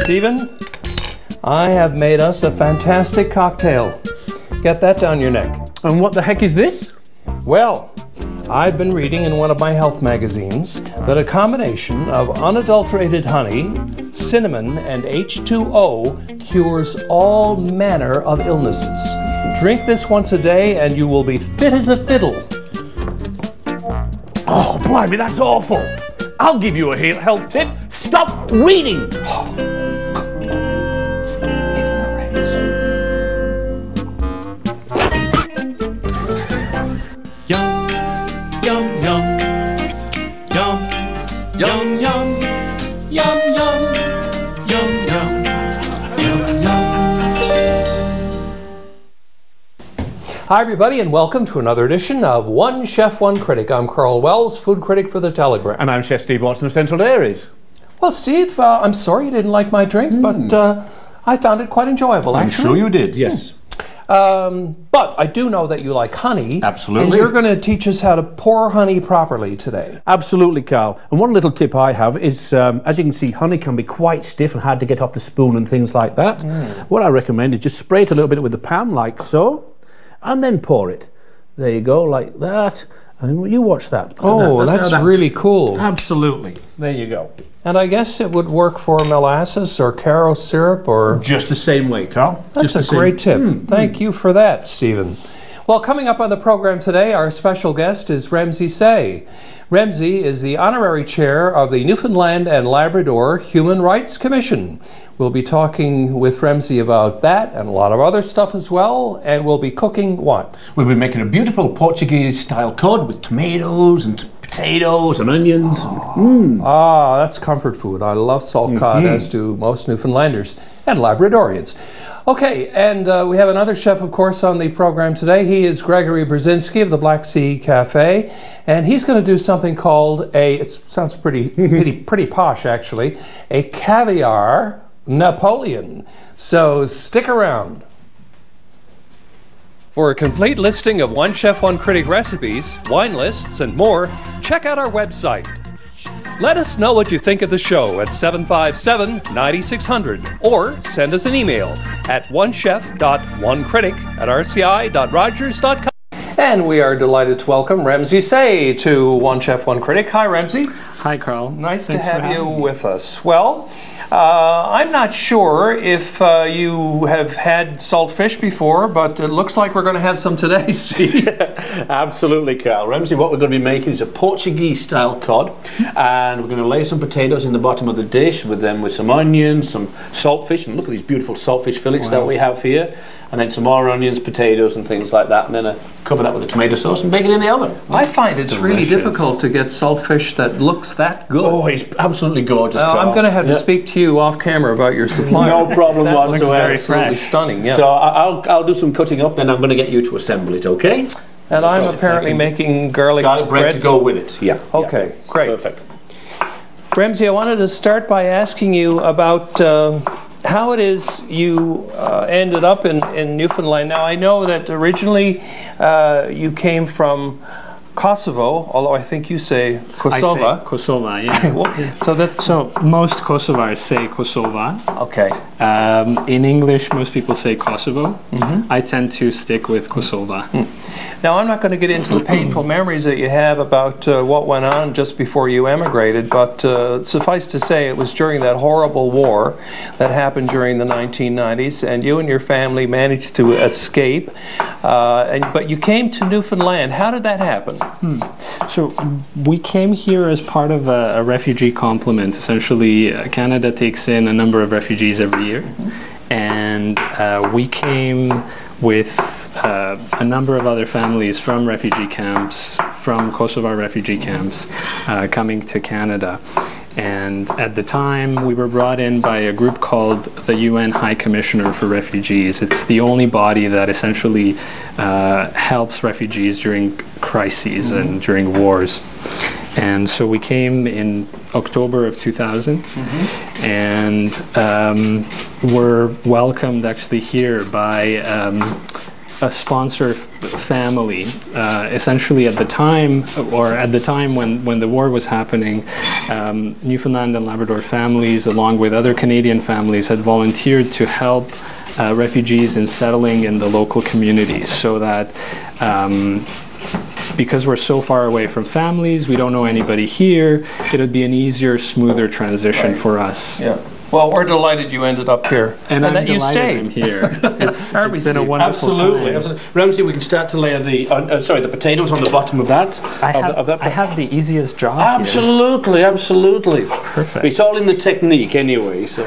Stephen, I have made us a fantastic cocktail. Get that down your neck. And what the heck is this? Well, I've been reading in one of my health magazines that a combination of unadulterated honey, cinnamon, and H2O cures all manner of illnesses. Drink this once a day and you will be fit as a fiddle. Oh, blimey, that's awful. I'll give you a health tip. Stop reading. Hi everybody and welcome to another edition of One Chef One Critic. I'm Karl Wells, food critic for The Telegraph. And I'm Chef Steve Watson of Central Dairies. Well, Steve, I'm sorry you didn't like my drink, but I found it quite enjoyable, actually. I'm sure you did, yes. But I do know that you like honey. Absolutely. And you're going to teach us how to pour honey properly today. Absolutely, Carl. And one little tip I have is, as you can see, honey can be quite stiff and hard to get off the spoon and things like that. What I recommend is just spray it a little bit with the pan, like so, and then pour it. There you go, like that. And you watch that. Oh, that's really cool. Absolutely. There you go. And I guess it would work for molasses or caro syrup or... Just the same way, Carl. That's a great tip. Thank you for that, Stephen. Well, coming up on the program today, our special guest is Remzi Cej. Remzi is the honorary chair of the Newfoundland and Labrador Human Rights Commission. We'll be talking with Remzi about that and a lot of other stuff as well, and we'll be cooking what? We'll be making a beautiful Portuguese-style cod with tomatoes and potatoes and onions. Ah, that's comfort food. I love salt cod, as do most Newfoundlanders and Labradorians. Okay, and we have another chef, of course, on the program today. He is Gregory Bersinski of the Black Sea Café, and he's going to do something called it sounds pretty posh, actually, a caviar Napoleon. So stick around. For a complete listing of One Chef One Critic recipes, wine lists, and more, check out our website. Let us know what you think of the show at 757-9600 or send us an email at onechef.onecritic@rci.rogers.com. And we are delighted to welcome Remzi Cej to One Chef One Critic. Hi, Remzi. Hi, Karl. Nice to have you with us. Well, I'm not sure if you have had salt fish before, but it looks like we're going to have some today, Steve. Absolutely, Karl. Remzi, what we're going to be making is a Portuguese-style cod, and we're going to lay some potatoes in the bottom of the dish with some onions, some saltfish, and look at these beautiful saltfish fillets that we have here, and then some more onions, potatoes, and things like that, and then cover that with a tomato sauce and bake it in the oven. I find it's really difficult to get saltfish that looks that good. Oh, it's absolutely gorgeous, Karl. I'm going to have to speak to you off camera about your supply. No problem whatsoever. whatsoever. Very absolutely stunning. Yeah. So I'll do some cutting up, then I'm going to get you to assemble it, okay? And I'm apparently making garlic bread to go with it. Yeah. Okay, great. Perfect. Remzi, I wanted to start by asking you about how it is you ended up in Newfoundland. Now, I know that originally you came from Kosovo, although I think you say Kosova. I say Kosova, yeah. So most Kosovars say Kosova. Okay. In English, most people say Kosovo. I tend to stick with Kosova. Now, I'm not going to get into the painful memories that you have about what went on just before you emigrated, but suffice to say it was during that horrible war that happened during the 1990s, and you and your family managed to escape, but you came to Newfoundland. How did that happen? So we came here as part of a refugee complement. Essentially, Canada takes in a number of refugees every year, and we came with a number of other families from refugee camps, from Kosovar refugee camps, coming to Canada. And at the time, we were brought in by a group called the UN High Commissioner for Refugees. It's the only body that essentially helps refugees during crises and during wars. And so we came in October of 2000, and were welcomed actually here by a sponsor family. Essentially, at the time when the war was happening, Newfoundland and Labrador families, along with other Canadian families, had volunteered to help refugees in settling in the local communities, so that because we're so far away from families, we don't know anybody here, it would be an easier, smoother transition for us. Yeah. Well, we're delighted you ended up here, and I'm that you delighted stayed I'm here. It's been a wonderful absolutely, time. absolutely. Ramsey, we can start to layer the the potatoes on the bottom of that. I have the easiest job Absolutely, here. Absolutely. Perfect. It's all in the technique anyway. So,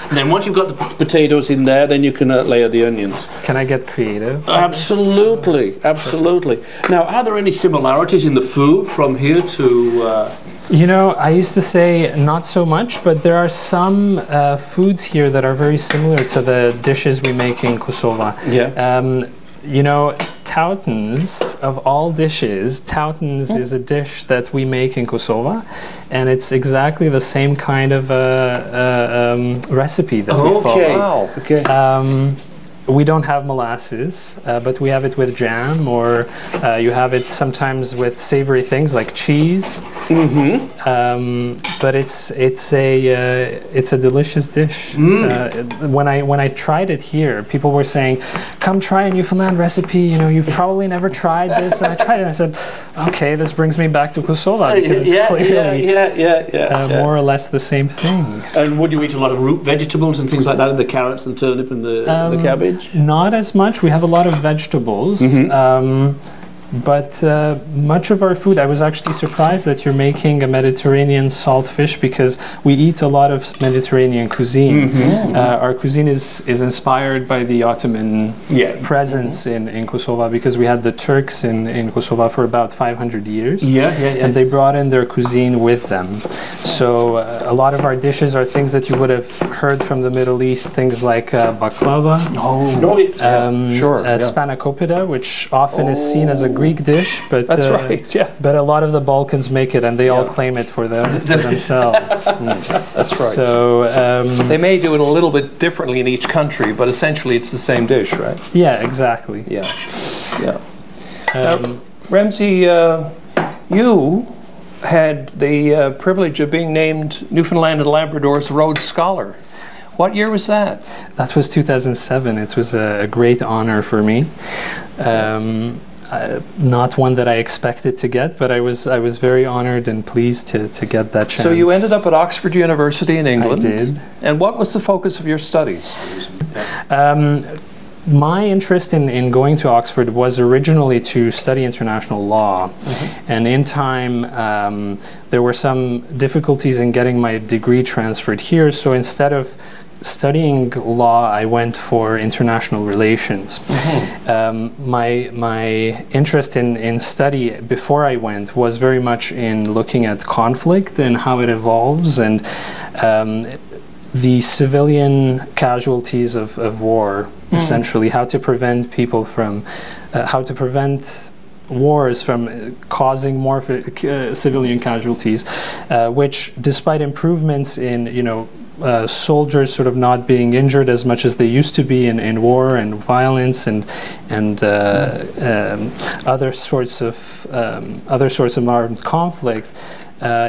and then once you've got the potatoes in there, then you can layer the onions. Can I get creative? Absolutely, absolutely. Now, are there any similarities in the food from here to? You know, I used to say not so much, but there are some foods here that are very similar to the dishes we make in Kosovo. Yeah. You know, tautens, of all dishes, tautens is a dish that we make in Kosovo, and it's exactly the same kind of recipe that we follow. Wow. Okay. We don't have molasses, but we have it with jam, or you have it sometimes with savory things like cheese. But it's a delicious dish. When I tried it here, people were saying, "Come try a Newfoundland recipe. You know, you've probably never tried this." And I tried it, and I said, "Okay, this brings me back to Kosovo because it's clearly more or less the same thing." And would you eat a lot of root vegetables and things like that, and the carrots and turnip and the cabbage? Not as much. We have a lot of vegetables, but much of our food, I was actually surprised that you're making a Mediterranean salt fish, because we eat a lot of Mediterranean cuisine. Our cuisine is inspired by the Ottoman presence in Kosovo, because we had the Turks in Kosovo for about 500 years. And they brought in their cuisine with them. So a lot of our dishes are things that you would have heard from the Middle East, things like baklava, spanakopita, which often is seen as a Greek dish, but that's right. Yeah. But a lot of the Balkans make it, and they all claim it for themselves. That's right. So they may do it a little bit differently in each country, but essentially it's the same dish, right? Yeah, exactly. Yeah. Remzi, you had the privilege of being named Newfoundland and Labrador's Rhodes Scholar. What year was that? That was 2007. It was a great honor for me. Not one that I expected to get, but I was very honored and pleased to get that chance. So you ended up at Oxford University in England. I did. And what was the focus of your studies? My interest in going to Oxford was originally to study international law, and in time there were some difficulties in getting my degree transferred here, so instead of studying law, I went for international relations. My interest in study before I went was very much in looking at conflict and how it evolves, and the civilian casualties of war, essentially, how to prevent people from, how to prevent wars from causing more civilian casualties, which, despite improvements in, soldiers sort of not being injured as much as they used to be in war and violence and other sorts of armed conflict,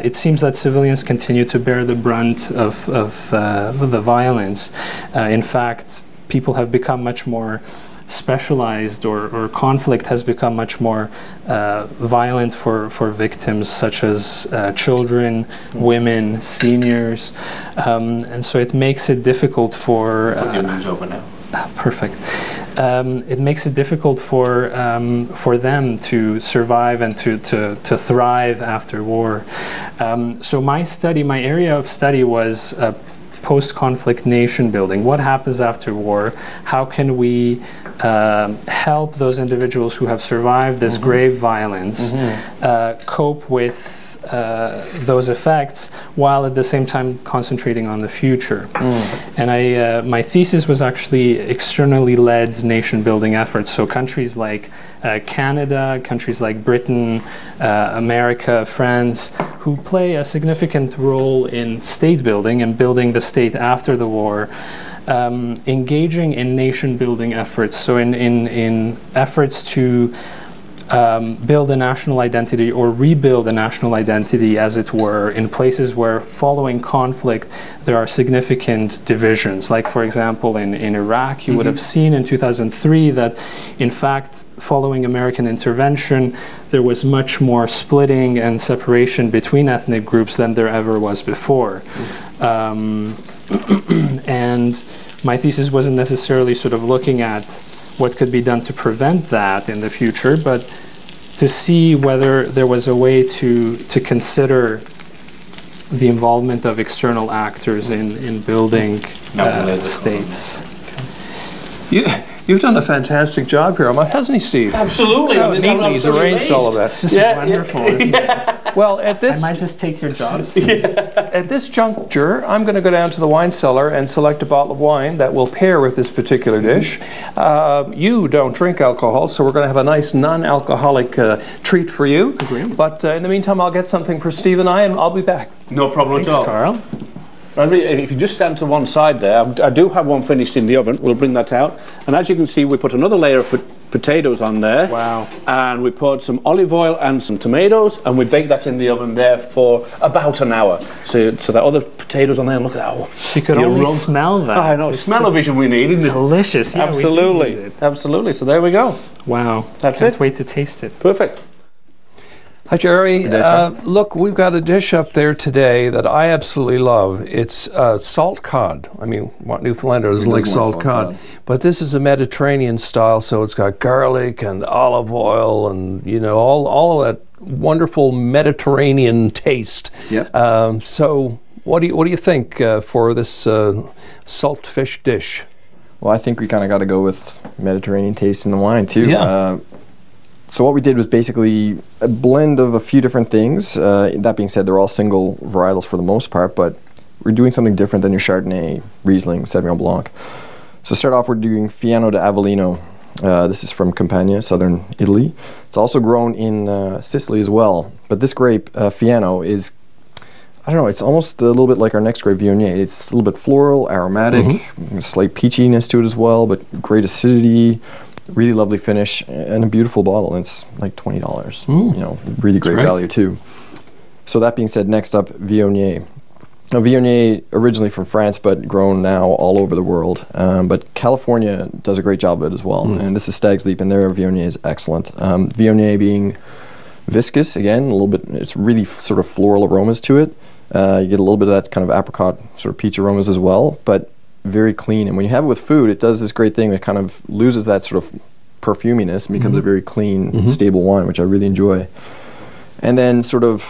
it seems that civilians continue to bear the brunt of the violence. In fact, people have become much more specialized, or conflict has become much more violent for victims such as children, women, seniors, and so it makes it difficult for over now. Perfect. It makes it difficult for them to survive and to thrive after war. So my area of study was post-conflict nation building. What happens after war? How can we help those individuals who have survived this grave violence cope with those effects while at the same time concentrating on the future. And my thesis was actually externally led nation building efforts. So countries like Canada, countries like Britain, America, France, who play a significant role in state building and building the state after the war, engaging in nation building efforts. So in efforts to build a national identity or rebuild a national identity, as it were, in places where following conflict there are significant divisions. Like, for example, in Iraq, you would have seen in 2003 that, in fact, following American intervention, there was much more splitting and separation between ethnic groups than there ever was before. And my thesis wasn't necessarily sort of looking at what could be done to prevent that in the future, but to see whether there was a way to consider the involvement of external actors in building states. You've done a fantastic job here, hasn't he, Steve? Absolutely. He's arranged all of that. It's just wonderful, isn't it? Well, at this, I might just take your jobs. At this juncture, I'm going to go down to the wine cellar and select a bottle of wine that will pair with this particular dish. You don't drink alcohol, so we're going to have a nice non-alcoholic treat for you. Agreed. But in the meantime, I'll get something for Steve and I, and I'll be back. No problem Thanks, at all. Karl. If you just stand to one side there, I do have one finished in the oven. We'll bring that out. And as you can see, we put another layer of potatoes on there. Wow. And we put some olive oil and some tomatoes, and we bake that in the oven there for about an hour. So that other potatoes on there, and look at that. Oh, If you could only smell that. I know, smell-o-vision we need, isn't it? Delicious. Yeah, Absolutely. we do need it. Absolutely. So there we go. Wow. That's Can't it. wait to taste it. Perfect. Hi, Jerry. Look, we've got a dish up there today that I absolutely love. It's salt cod. I mean, what Newfoundlander doesn't like salt cod? But this is a Mediterranean style, so it's got garlic and olive oil and, you know, all of that wonderful Mediterranean taste. Yep. So what do you think for this salt fish dish? Well, I think we kind of got to go with Mediterranean taste in the wine, too. Yeah. So what we did was basically a blend of a few different things. That being said, they're all single varietals for the most part, but we're doing something different than your Chardonnay, Riesling, Sauvignon Blanc. So to start off, we're doing Fiano d'Avellino. This is from Campania, southern Italy. It's also grown in Sicily as well. But this grape, Fiano, is, I don't know, it's almost a little bit like our next grape, Viognier. It's a little bit floral, aromatic, slight peachiness to it as well, but great acidity. Really lovely finish and a beautiful bottle. And it's like $20. You know, really great value too. So that being said, next up, Viognier. Now, Viognier originally from France, but grown now all over the world. But California does a great job of it as well. And this is Stag's Leap, and their Viognier is excellent. Viognier being viscous again, a little bit. It's really sort of floral aromas to it. You get a little bit of that kind of apricot sort of peach aromas as well, but very clean. And when you have it with food, it does this great thing. It kind of loses that sort of perfuminess and becomes a very clean, stable wine, which I really enjoy. And then sort of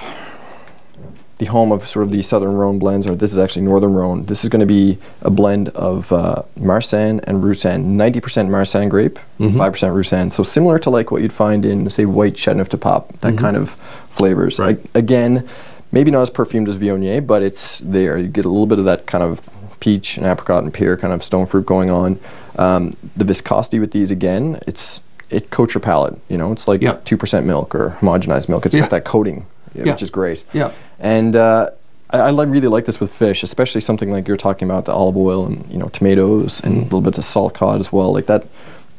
the home of sort of the Southern Rhone blends, or this is actually Northern Rhone. This is going to be a blend of Marsanne and Roussanne. 90% Marsanne grape, 5% Roussanne. So similar to like what you'd find in, say, white Chateauneuf de Pape, that kind of flavors. Right. Again, maybe not as perfumed as Viognier, but it's there. You get a little bit of that kind of peach and apricot and pear kind of stone fruit going on. The viscosity with these, again, it coats your palate. You know, it's like 2% milk or homogenized milk. It's got that coating, which is great. Yeah. And I really like this with fish, especially something like you're talking about, the olive oil and, you know, tomatoes and a little bit of salt cod as well. Like that,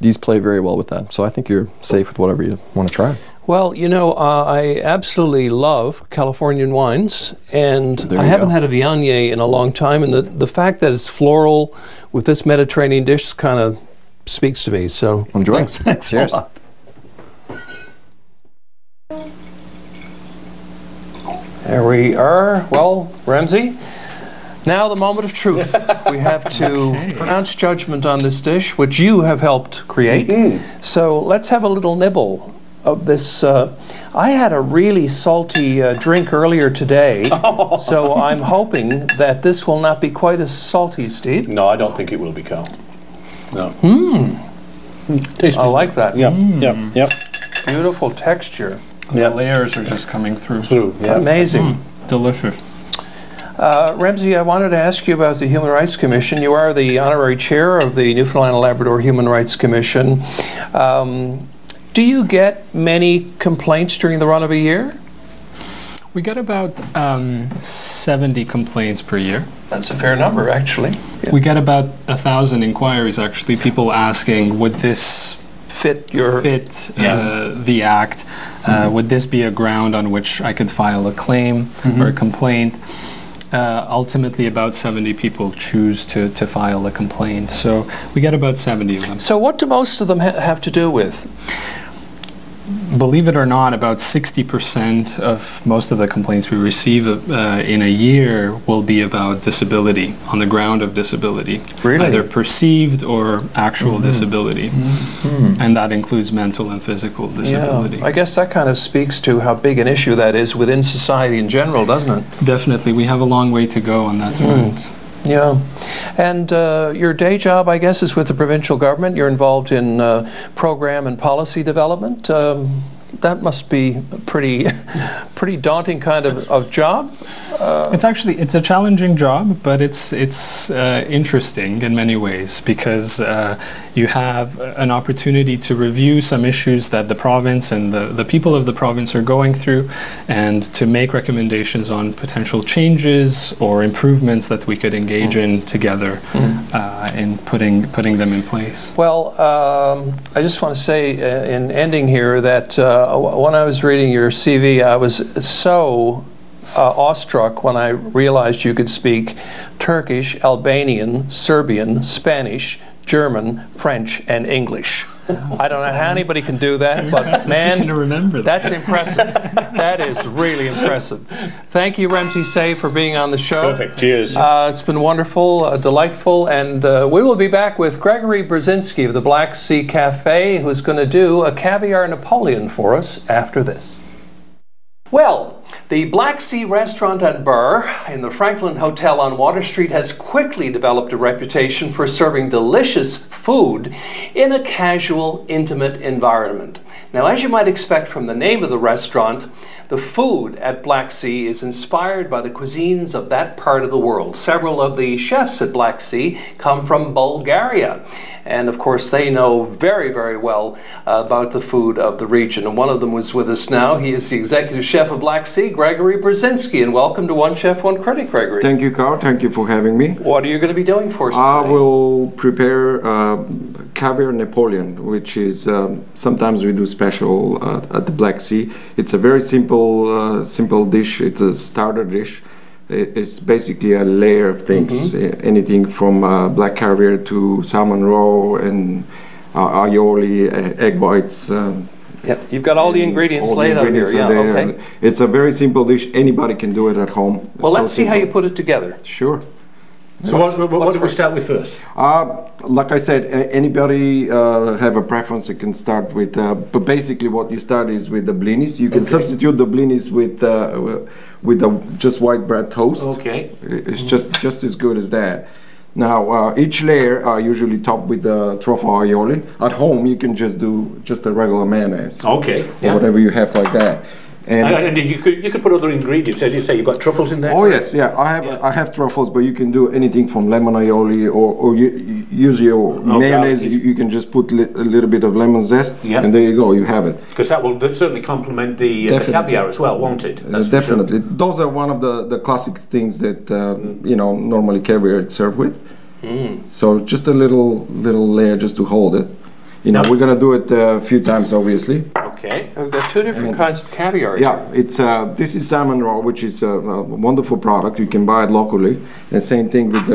these play very well with that. So I think you're safe with whatever you want to try. Well, you know, I absolutely love Californian wines, and I haven't had a Viognier in a long time, and the fact that it's floral with this Mediterranean dish kind of speaks to me, so enjoy. Thanks Cheers. a lot. There we are. Well, Remzi, now the moment of truth. We have to pronounce judgment on this dish, which you have helped create. So let's have a little nibble of this. I had a really salty drink earlier today, so I'm hoping that this will not be quite as salty, Steve. No, I don't think it will be, Karl. No. I like that. Yeah, yeah. Beautiful texture. The layers are just coming through. Amazing. Delicious. Remzi, I wanted to ask you about the Human Rights Commission. You are the honorary chair of the Newfoundland and Labrador Human Rights Commission. Do you get many complaints during the run of a year? We get about 70 complaints per year. That's a fair number, actually. Yeah. We get about 1,000 inquiries, actually, people asking, would this fit the act? Would this be a ground on which I could file a claim or a complaint? Ultimately, about 70 people choose to file a complaint. So we get about 70 of them. So what do most of them have to do with? Believe it or not, about 60% of most of the complaints we receive in a year will be about disability, on the ground of disability. Really? Either perceived or actual disability. And that includes mental and physical disability. Yeah, I guess that kind of speaks to how big an issue that is within society in general, doesn't it? Definitely. We have a long way to go on that front. Yeah. And your day job, I guess, is with the provincial government. You're involved in program and policy development. That must be a pretty daunting kind of job. It's a challenging job, but it's interesting in many ways, because you have an opportunity to review some issues that the province and the people of the province are going through, and to make recommendations on potential changes or improvements that we could engage in together in putting them in place. Well, I just want to say in ending here that when I was reading your CV, I was so awestruck when I realized you could speak Turkish, Albanian, Serbian, Spanish, German, French, and English. I don't know how anybody can do that, but man, that's impressive. That is really impressive. Thank you, Remzi Cej, for being on the show. Perfect. Cheers. It's been wonderful, delightful, and we will be back with Gregory Bersinski of the Black Sea Café, who's going to do a caviar Napoleon for us after this. Well, the Black Sea Restaurant and Bar in the Franklin Hotel on Water Street has quickly developed a reputation for serving delicious food in a casual, intimate environment. Now, as you might expect from the name of the restaurant, the food at Black Sea is inspired by the cuisines of that part of the world. Several of the chefs at Black Sea come from Bulgaria. And of course, they know very, very well about the food of the region. And one of them was with us now. He is the executive chef of Black Sea, Gregory Bersinski. And welcome to One Chef, One Critic, Gregory. Thank you, Karl. Thank you for having me. What are you going to be doing for us today? I will prepare caviar Napoleon, which is sometimes we do special at the Black Sea. It's a very simple dish. It's a starter dish. It's basically a layer of things, anything from black caviar to salmon roe and aioli, egg whites. Yep, you've got all the ingredients laid out here. Yeah, okay. It's a very simple dish. Anybody can do it at home. Well, let's see how you put it together. Sure. So what do we start with first? Like I said, anybody have a preference. You can start with, but basically what you start is with the blinis. You can substitute the blinis with the just white bread toast. Okay. It's just as good as that. Now each layer are usually topped with the truffle aioli. At home you can just do just a regular mayonnaise. Okay. Or whatever you have like that. And you could put other ingredients, as you say. You've got truffles in there. Oh yes, yeah. I have truffles, but you can do anything from lemon aioli, or you use your mayonnaise. You can just put a little bit of lemon zest, and there you go. You have it. Because that will certainly complement the caviar as well, won't it? Definitely. Sure. Those are one of the classic things that normally caviar is served with. So just a little layer just to hold it. We're gonna do it a few times, obviously. Okay, we've got two different kinds of caviar. Yeah, it's this is salmon roe, which is a wonderful product. You can buy it locally. And same thing with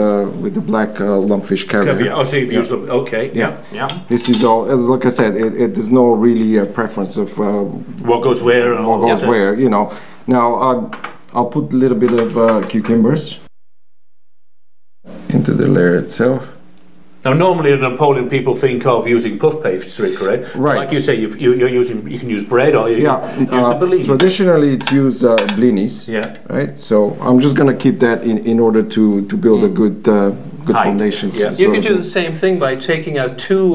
the black lumpfish caviar. Oh, so you've used them. Okay. Yeah. This is all, as like I said, there's no really preference of what goes where and what goes where. Now I'll put a little bit of cucumbers into the layer itself. Now, normally in Napoleon, people think of using puff pastry, correct? Right. Like you say, you can use bread or you use the blinis. Traditionally, it's used blinis. Yeah. Right. So I'm just going to keep that in order to build a good foundations. Yeah. You can do the same thing by taking out two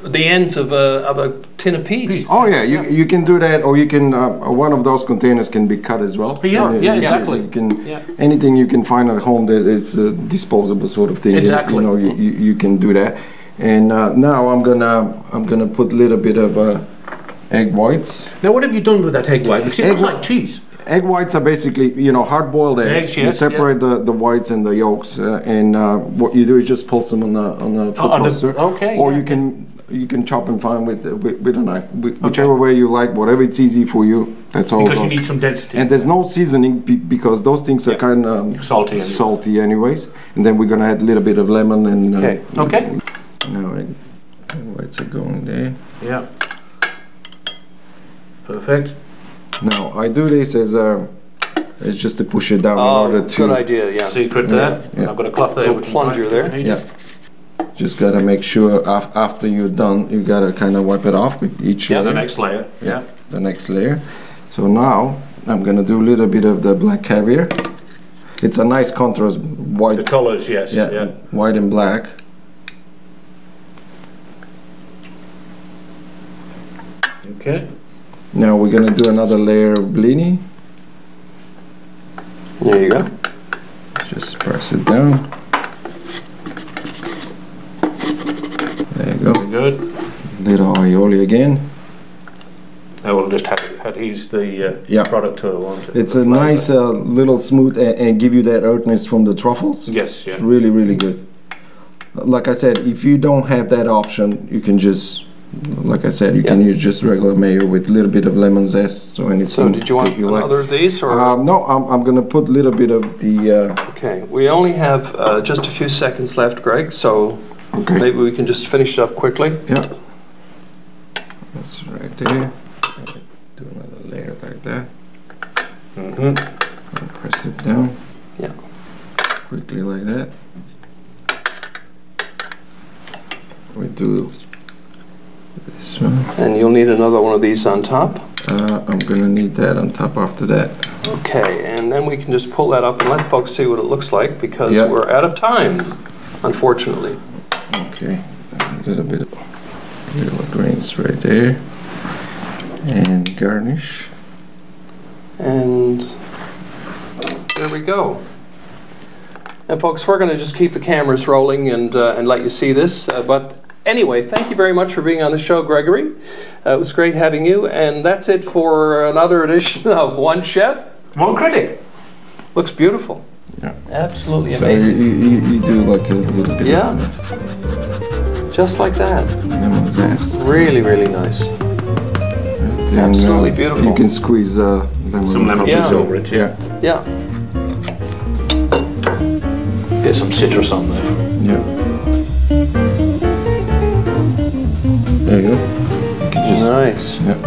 the ends of a tin of peas. Oh yeah, you can do that, or you can one of those containers can be cut as well. Yeah, exactly. You can anything you can find at home that is disposable sort of thing. Exactly. You know, you can do that. And now I'm gonna put a little bit of egg whites. Now, what have you done with that egg white? Because it looks like cheese. Egg whites are basically, you know, hard-boiled eggs. You separate the whites and the yolks, and what you do is just pulse them on a food processor. Okay. Or you can chop them fine with a knife, whichever way you like, whatever it's easy for you. That's all. Because you need some density. And there's no seasoning because those things are kind of salty anyways. And then we're gonna add a little bit of lemon and. Okay. Now egg whites are going there. Yeah. Perfect. Now I do this as it's just to push it down in order to. Good idea. Yeah. Secret there. Yeah. I've got a cloth there. A plunger there. Yeah. Just gotta make sure after you're done, you gotta kind of wipe it off with each layer. The next layer. Yeah. The next layer. So now I'm gonna do a little bit of the black caviar. It's a nice contrast, white. The colors, yes. Yeah. White and black. Okay. Now we're gonna do another layer of blini. There you go. Just press it down. There you go. Very good. Little aioli again. Now we'll just adhere the product to it, won't it? It's a nice little smooth and give you that earthiness from the truffles. Yes, yeah. It's really, really good. Like I said, if you don't have that option, you can just, like I said, you can use just regular mayo with a little bit of lemon zest or anything. So did you want another of these? Or? No, I'm going to put a little bit of the... Okay, we only have just a few seconds left, Greg, so maybe we can just finish it up quickly. Yeah. That's right there. Do another layer like that. And press it down. Yeah. Quickly like that. We do this one. And you'll need another one of these on top. I'm gonna need that on top after that. Okay, and then we can just pull that up and let folks see what it looks like because we're out of time, unfortunately. Okay, a little bit of little grains right there. And garnish. And there we go. And folks, we're going to just keep the cameras rolling and let you see this. But anyway, thank you very much for being on the show, Gregory. It was great having you. And that's it for another edition of One Chef One Critic. Looks beautiful. Yeah. Absolutely so amazing. You do like a little bit of just like that. Lemon zest. Really, really nice. And, absolutely beautiful. You can squeeze some lemon juice over it. Yeah. Get some citrus on there. Yeah. There you go. You can just, nice. Yeah.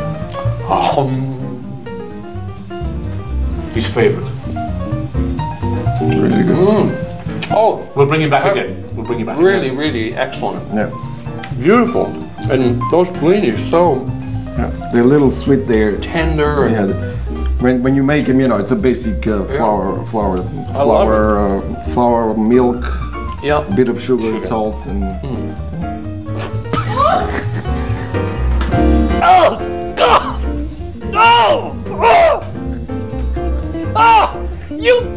His favourite. Really good. Oh, we'll bring him back again. We'll bring him back. Really, really excellent. Yeah. Beautiful. And those blinis, so they're a little sweet there. Tender. And when you make them, you know, it's a basic flour, milk, a bit of sugar, salt, and. Oh God! Oh! Oh! You!